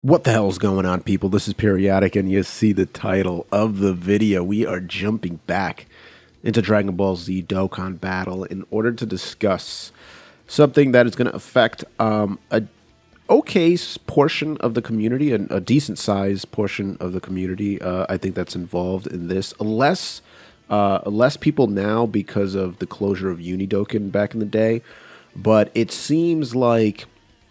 What the hell's going on, people? This is Periodic, and you see the title of the video. We are jumping back into Dragonball Z Dokkan Battle in order to discuss something that is going to affect a portion of the community, and a decent sized portion of the community. I think that's involved in this. Less people now because of the closure of Unidokan back in the day, but it seems like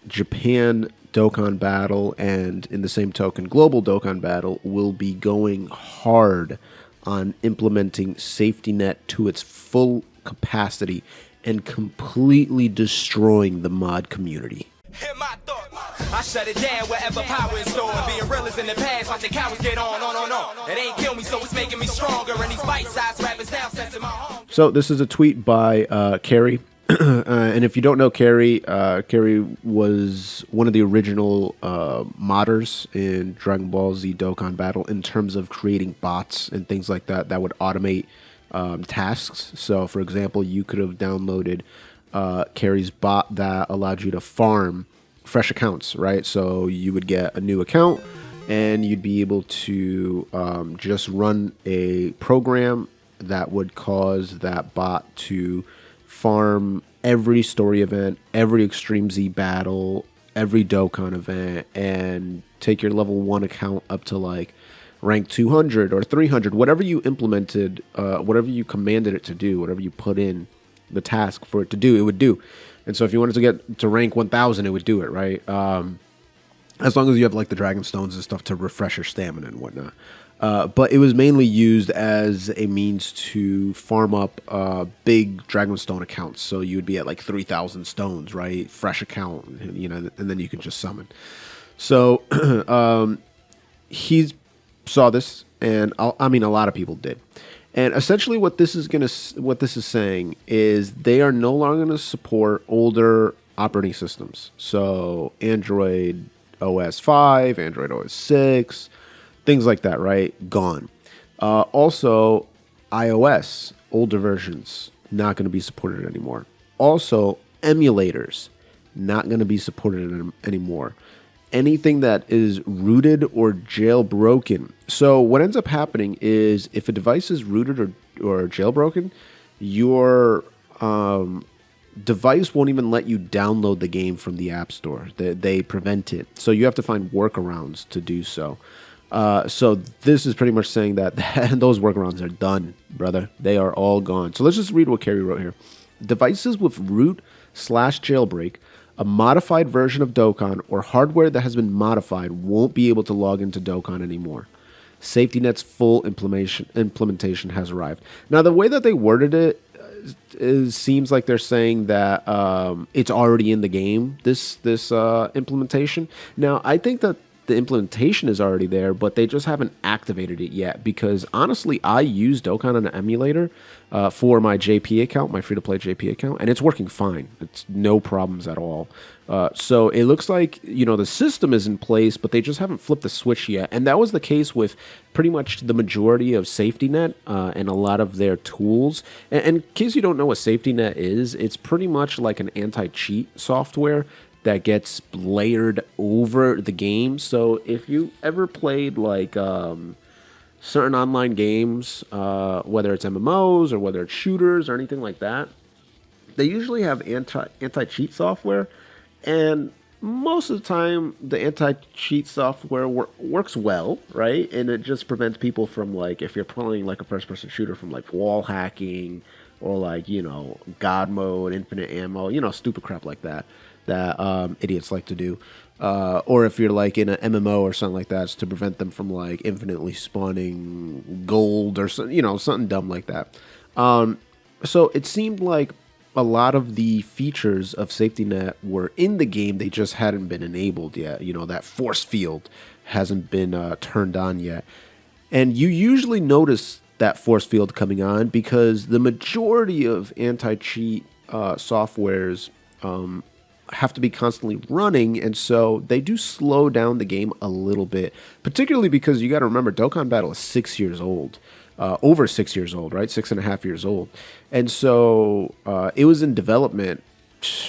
Japan Dokkan Battle and, in the same token, Global Dokkan Battle will be going hard on implementing SafetyNet to its full capacity and completely destroying the mod community. Hear my thought. I shut it down wherever power is stored. Being real is in the past, watch the cowards get on. It ain't kill me, so it's making me stronger. And these bite-sized rappers now sensing my home. So this is a tweet by Carrie. And if you don't know Carrie, Carrie was one of the original modders in Dragon Ball Z Dokkan Battle in terms of creating bots and things like that that would automate tasks. So, for example, you could have downloaded Carrie's bot that allowed you to farm fresh accounts, right? So you would get a new account and you'd be able to just run a program that would cause that bot to farm every story event, every Extreme Z battle, every Dokkan event, and take your level 1 account up to like rank 200 or 300, whatever you implemented, whatever you commanded it to do, whatever you put in the task for it to do, it would do. And so if you wanted to get to rank 1000, it would do it, right? As long as you have like the Dragon Stones and stuff to refresh your stamina and whatnot. But it was mainly used as a means to farm up big Dragon Stone accounts. So you would be at like 3,000 stones, right? Fresh account, you know, and then you could just summon. So he saw this, and I mean, a lot of people did. And essentially, what this is saying is they are no longer going to support older operating systems. So Android OS 5, Android OS 6. Things like that, right? Gone. Also, iOS, older versions, not going to be supported anymore. Also, emulators, not going to be supported anymore. Anything that is rooted or jailbroken. So what ends up happening is if a device is rooted or jailbroken, your device won't even let you download the game from the App Store. They prevent it. So you have to find workarounds to do so. So this is pretty much saying that those workarounds are done, brother. They are all gone. So let's just read what Carrie wrote here. Devices with root/jailbreak, a modified version of Dokkan, or hardware that has been modified won't be able to log into Dokkan anymore. SafetyNet's full implementation has arrived. Now, the way that they worded it seems like they're saying that it's already in the game, this implementation. Now, I think that the implementation is already there, but they just haven't activated it yet, because honestly, I use Dokkan on an emulator for my JP account, my free-to-play JP account, and it's working fine. It's no problems at all. So it looks like, you know, the system is in place, but they just haven't flipped the switch yet. And that was the case with pretty much the majority of SafetyNet and a lot of their tools. And in case you don't know what SafetyNet is, it's pretty much like an anti-cheat software that gets layered over the game. So if you ever played like certain online games, whether it's MMOs or whether it's shooters or anything like that, they usually have anti-cheat software, and most of the time the anti-cheat software works well, right? And it just prevents people from, like, if you're playing like a first-person shooter, from like wall hacking or like, you know, God mode, infinite ammo, you know, stupid crap like that idiots like to do. Or if you're like in an MMO or something like that, it's to prevent them from like infinitely spawning gold or something, you know, something dumb like that. So it seemed like a lot of the features of SafetyNet were in the game, they just hadn't been enabled yet. You know, that force field hasn't been turned on yet. And you usually notice that force field coming on because the majority of anti-cheat softwares have to be constantly running, and so they do slow down the game a little bit, particularly because you got to remember Dokkan Battle is 6 years old, over 6 years old, right? 6.5 years old. And so it was in development,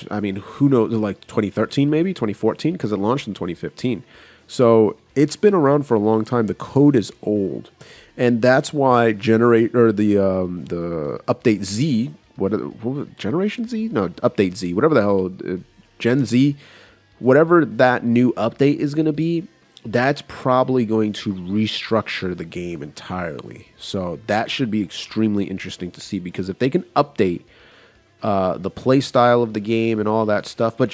I mean, who knows, like 2013 maybe, 2014, because it launched in 2015. So it's been around for a long time. The code is old, and that's why the update Z, what was it, Generation Z? No, update Z, whatever the hell, Gen Z, whatever that new update is going to be. That's probably going to restructure the game entirely. So that should be extremely interesting to see, because if they can update the play style of the game and all that stuff, but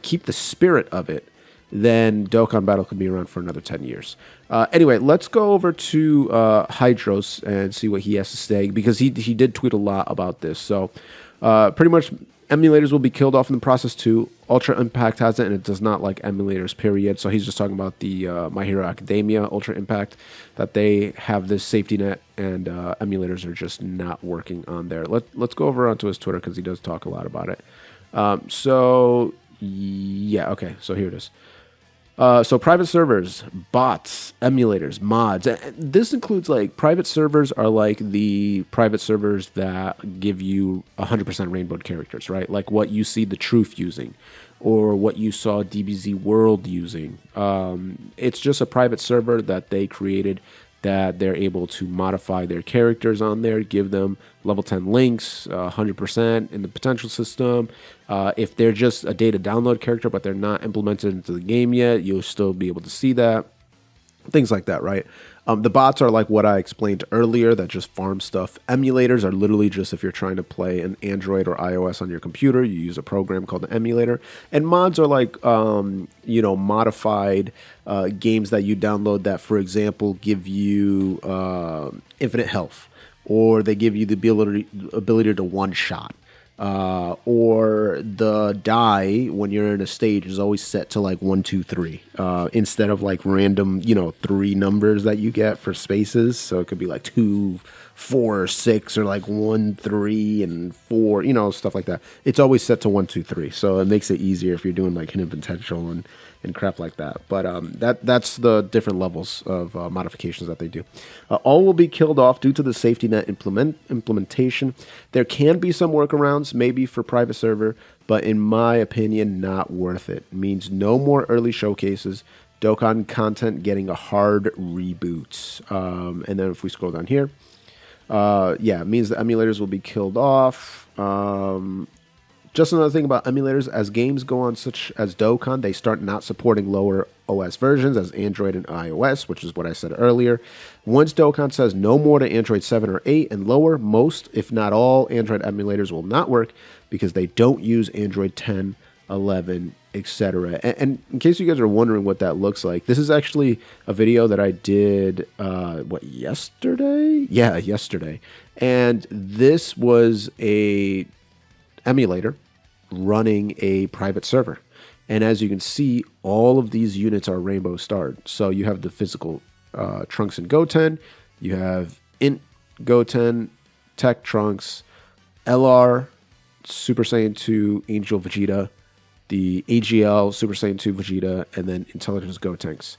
keep the spirit of it, then Dokkan Battle could be around for another 10 years. Anyway, let's go over to Hydros and see what he has to say, because he did tweet a lot about this. So pretty much emulators will be killed off in the process too. Ultra Impact has it, and it does not like emulators, period. So he's just talking about the My Hero Academia Ultra Impact, that they have this safety net, and emulators are just not working on there. Let's go over onto his Twitter, because he does talk a lot about it. So yeah, okay, so here it is. So private servers, bots, emulators, mods. This includes, like, private servers are like the private servers that give you 100% rainbowed characters, right? Like what you see The Truth using, or what you saw DBZ World using. It's just a private server that they created, that they're able to modify their characters on there, give them level 10 links, 100% in the potential system. If they're just a data download character, but they're not implemented into the game yet, you'll still be able to see that. Things like that, right? The bots are like what I explained earlier, that just farm stuff. Emulators are literally just if you're trying to play an Android or iOS on your computer, you use a program called an emulator. And mods are like, modified games that you download that, for example, give you infinite health, or they give you the ability to one-shot. Or the die when you're in a stage is always set to like 1, 2, 3, instead of like random, 3 numbers that you get for spaces. So it could be like 2, 4, 6, or like 1, 3, and 4, stuff like that. It's always set to 1, 2, 3. So it makes it easier if you're doing like hidden potential and crap like that. But that's the different levels of modifications that they do. All will be killed off due to the SafetyNet implementation. There can be some workarounds, maybe for private server, but in my opinion, not worth it. It means no more early showcases, Dokkan content getting a hard reboot. And then if we scroll down here, it means the emulators will be killed off. Just another thing about emulators, as games go on, such as Dokkan, they start not supporting lower OS versions as Android and iOS, which is what I said earlier. Once Dokkan says no more to Android 7 or 8 and lower, most, if not all, Android emulators will not work because they don't use Android 10, 11, etc. And in case you guys are wondering what that looks like, this is actually a video that I did, yesterday? Yeah, yesterday. And this was a emulator running a private server, and as you can see, all of these units are rainbow starred. So you have the physical Trunks and Goten, you have Int Goten, Tech Trunks, LR Super Saiyan 2 Angel Vegeta, the AGL Super Saiyan 2 Vegeta, and then Intelligence Gotenks.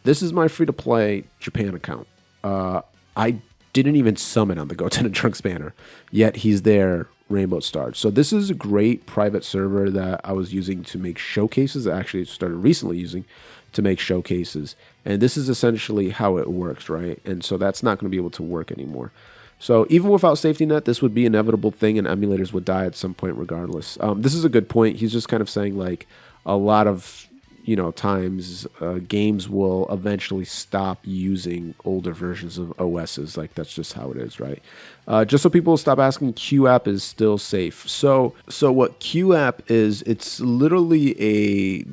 This is my free-to-play Japan account. I didn't even summon on the Goten and Trunks banner, yet he's there rainbow starred. So this is a great private server that I was using to make showcases. I actually started recently using to make showcases, and this is essentially how it works, right? And so that's not going to be able to work anymore. So even without SafetyNet, this would be an inevitable thing, and emulators would die at some point regardless. This is a good point. He's just kind of saying, like, a lot of times games will eventually stop using older versions of OSs. Like, that's just how it is, right? Just so people stop asking, QooApp is still safe. So what QooApp is, it's literally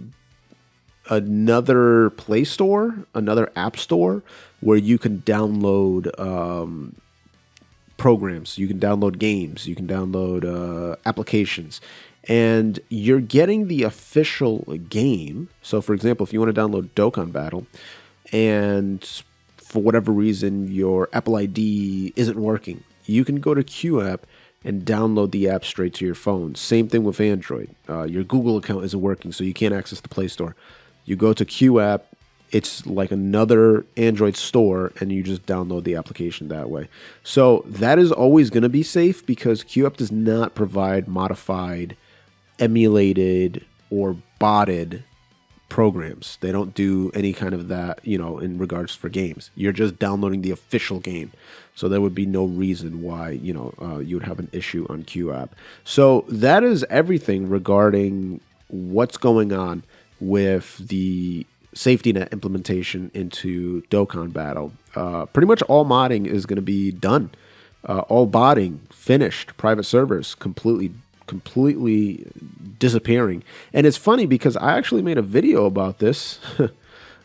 another Play Store, another app store where you can download programs, you can download games, you can download applications, and you're getting the official game. So for example, if you want to download Dokkan Battle and for whatever reason your Apple ID isn't working, you can go to QooApp and download the app straight to your phone. Same thing with Android. Your Google account isn't working, so you can't access the Play Store. You go to QooApp, it's like another Android store, and you just download the application that way. So that is always going to be safe because QooApp does not provide modified, emulated, or botted programs. They don't do any kind of that, in regards for games. You're just downloading the official game. So there would be no reason why, you would have an issue on QooApp. So that is everything regarding what's going on with the SafetyNet implementation into Dokkan Battle. Pretty much all modding is going to be done. All botting finished. Private servers completely disappearing. And it's funny because I actually made a video about this.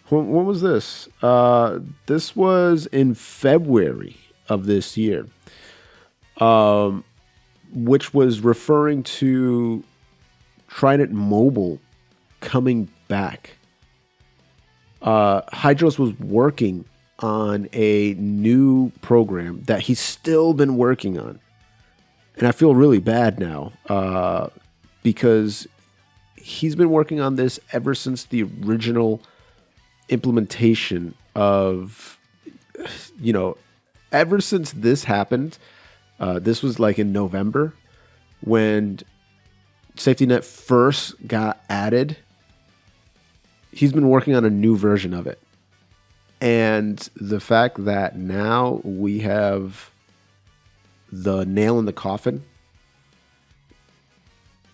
When was this? This was in February of this year, which was referring to Trident Mobile coming back. Hydros was working on a new program that he's still been working on. And I feel really bad now because he's been working on this ever since the original implementation of, ever since this happened. This was like in November when SafetyNet first got added. He's been working on a new version of it. And the fact that now we have the nail in the coffin,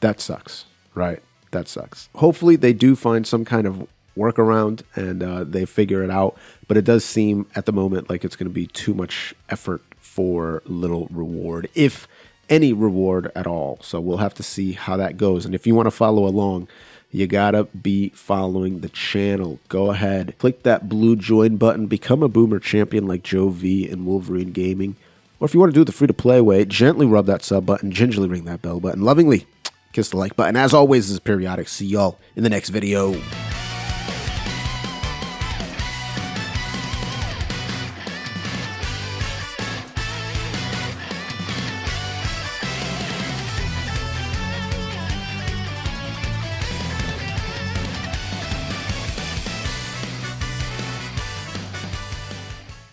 that sucks, right? That sucks. Hopefully they do find some kind of workaround and they figure it out. But it does seem at the moment like it's going to be too much effort for little reward, if any reward at all. So we'll have to see how that goes. And if you want to follow along, you gotta be following the channel. Go ahead, click that blue join button, become a boomer champion like Joe V and Wolverine Gaming. Or if you want to do it the free-to-play way, gently rub that sub button, gingerly ring that bell button, lovingly kiss the like button. As always, this is Periodic. See y'all in the next video.